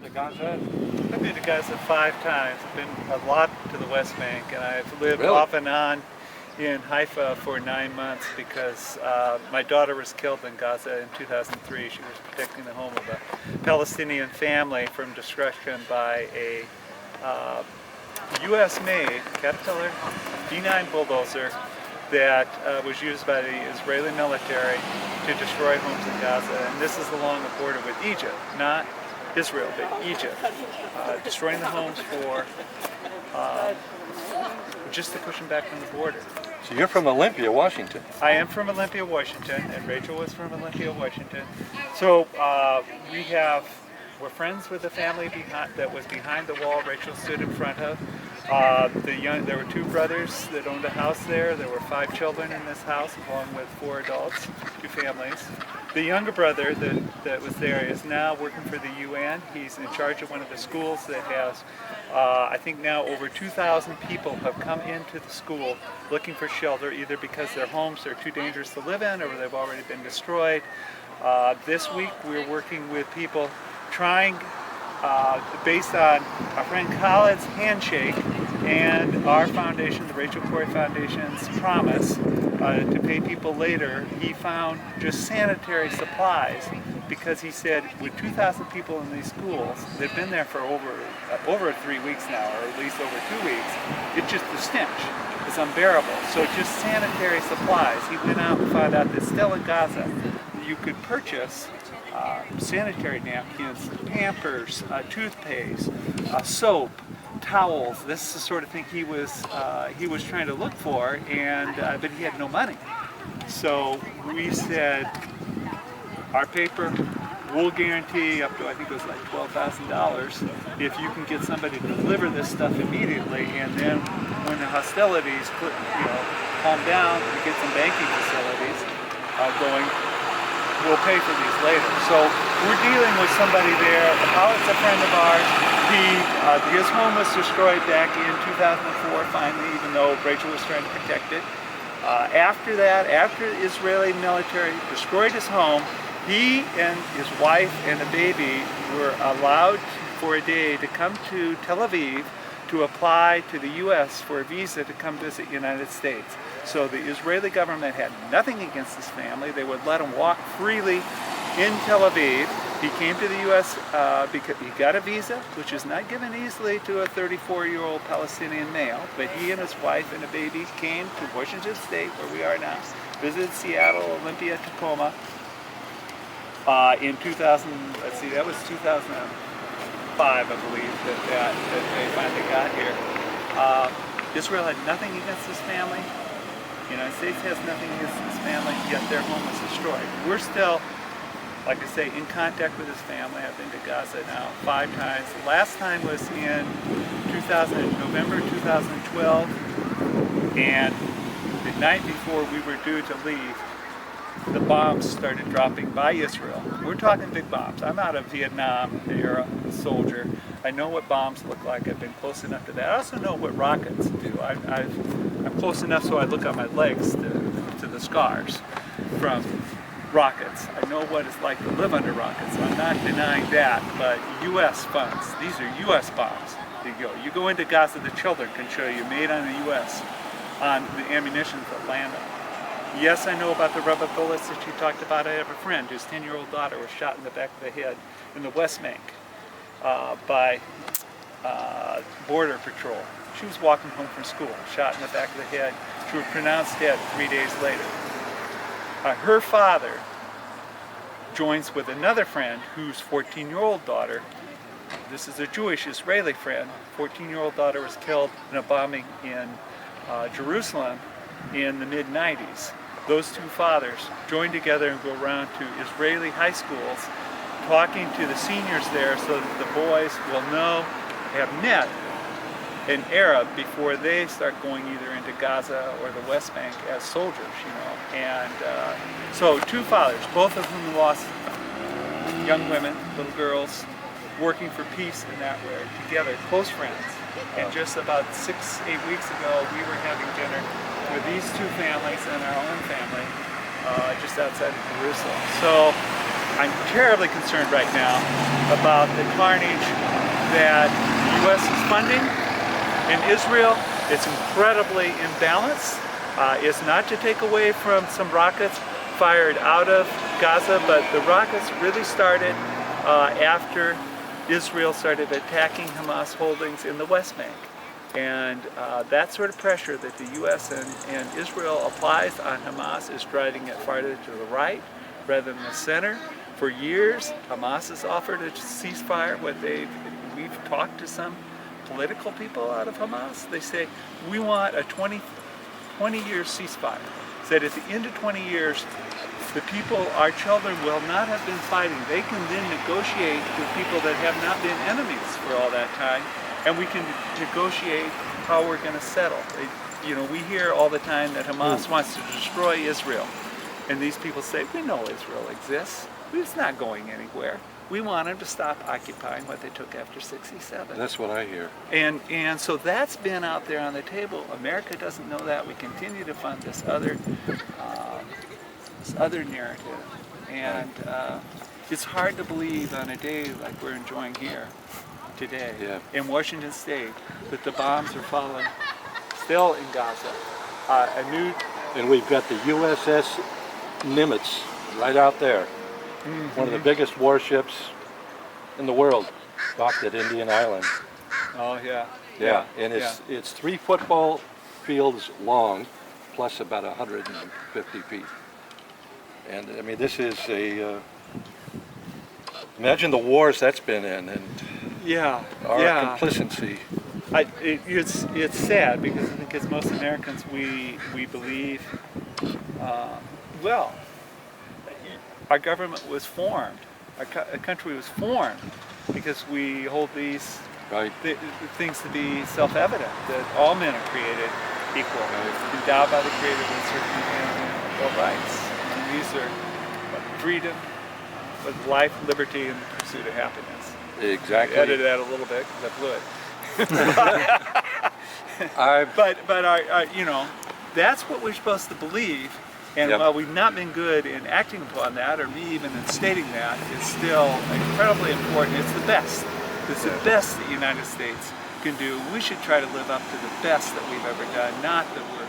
to Gaza? I've been to Gaza 5 times. I've been a lot to the West Bank, and I've lived Really? off and on in Haifa for 9 months because my daughter was killed in Gaza in 2003. She was protecting the home of a Palestinian family from destruction by a U.S.-made Caterpillar D9 bulldozer that was used by the Israeli military to destroy homes in Gaza. And this is along the border with Egypt, not Israel, but Egypt, destroying the homes for just to push them back from the border. So you're from Olympia, Washington. I am from Olympia, Washington, and Rachel was from Olympia, Washington. So we're friends with the family that was behind the wall Rachel stood in front of. There were 2 brothers that owned a house there. There were 5 children in this house, along with 4 adults, 2 families. The younger brother that was there is now working for the UN. He's in charge of one of the schools that has, I think now over 2,000 people have come into the school looking for shelter, either because their homes are too dangerous to live in or they've already been destroyed. This week we're working with people trying, based on our friend Khaled's handshake and our foundation, the Rachel Corrie Foundation's promise to pay people later, he found just sanitary supplies because he said with 2,000 people in these schools, they've been there for over 3 weeks now, or at least over 2 weeks, it's just the stench is unbearable. So just sanitary supplies. He went out and found out that still in Gaza you could purchase sanitary napkins, Pampers, toothpaste, soap, towels. This is the sort of thing he was trying to look for, and but he had no money. So we said, our paper will guarantee up to, I think it was like $12,000 if you can get somebody to deliver this stuff immediately, and then when the hostilities calm down, we get some banking facilities going. We'll pay for these later. So we're dealing with somebody there. It's a friend of ours. His home was destroyed back in 2004 finally, even though Rachel was trying to protect it. After that, after the Israeli military destroyed his home, he and his wife and a baby were allowed for a day to come to Tel Aviv to apply to the U.S. for a visa to come visit the United States. So the Israeli government had nothing against this family. They would let him walk freely in Tel Aviv. He came to the U.S. Because he got a visa, which is not given easily to a 34-year-old Palestinian male, but he and his wife and a baby came to Washington State, where we are now, visited Seattle, Olympia, Tacoma, in 2000, let's see, that was 2005, I believe, that they finally got here. Israel had nothing against this family. The United States has nothing against this family, yet their home was destroyed. We're still, like I say, in contact with this family. I've been to Gaza now 5 times. The last time was in November 2012, and the night before we were due to leave, the bombs started dropping by Israel. We're talking big bombs. I'm out of Vietnam era soldier. I know what bombs look like. I've been close enough to that. I also know what rockets do. I'm close enough so I look at my legs to the scars from rockets. I know what it's like to live under rockets. I'm not denying that, but U.S. funds. These are U.S. bombs. You go into Gaza, the children can show you made on the U.S. on the ammunition that land on. Yes, I know about the rubber bullets that you talked about. I have a friend whose 10-year-old daughter was shot in the back of the head in the West Bank by Border Patrol. She was walking home from school, shot in the back of the head. She was pronounced dead 3 days later. Her father joins with another friend whose 14-year-old daughter, this is a Jewish Israeli friend, 14-year-old daughter was killed in a bombing in Jerusalem in the mid-90s. Those 2 fathers join together and go around to Israeli high schools talking to the seniors there so that the boys will have met an Arab before they start going either into Gaza or the West Bank as soldiers, And so 2 fathers, both of whom lost young women, little girls, working for peace in that way, together, close friends. And just about 6-8 weeks ago, we were having dinner with these 2 families and our own family just outside of Jerusalem. So I'm terribly concerned right now about the carnage that the U.S. is funding in Israel. It's incredibly imbalanced. It's not to take away from some rockets fired out of Gaza, but the rockets really started after Israel started attacking Hamas holdings in the West Bank. And that sort of pressure that the U.S. and Israel applies on Hamas is driving it farther to the right rather than the center. For years, Hamas has offered a ceasefire. We've talked to some political people out of Hamas. They say, we want a 20-year ceasefire. Said at the end of 20 years, the people, our children, will not have been fighting. They can then negotiate with people that have not been enemies for all that time, and we can negotiate how we're going to settle. We hear all the time that Hamas wants to destroy Israel, and these people say, we know Israel exists. It's not going anywhere. We want them to stop occupying what they took after '67. That's what I hear. And so that's been out there on the table. America doesn't know that. We continue to fund this other narrative, and it's hard to believe on a day like we're enjoying here today in Washington State that the bombs are falling still in Gaza. And we've got the USS Nimitz right out there. One of the biggest warships in the world, docked at Indian Island. Oh yeah. Yeah, and it's 3 football fields long, plus about 150 feet. And I mean, this is imagine the wars that's been in, and our complicity. It's sad because I think as most Americans we believe, our government was formed, our country was formed because we hold these things to be self-evident, that all men are created equal, endowed by the Creator with certain inalienable rights. And these are freedom, with life, liberty, and the pursuit of happiness. Exactly. I edited that a little bit because I blew it. But that's what we're supposed to believe. And while we've not been good in acting upon that, or me even in stating that, it's still incredibly important. It's the best. It's the best that the United States can do. We should try to live up to the best that we've ever done, not that we're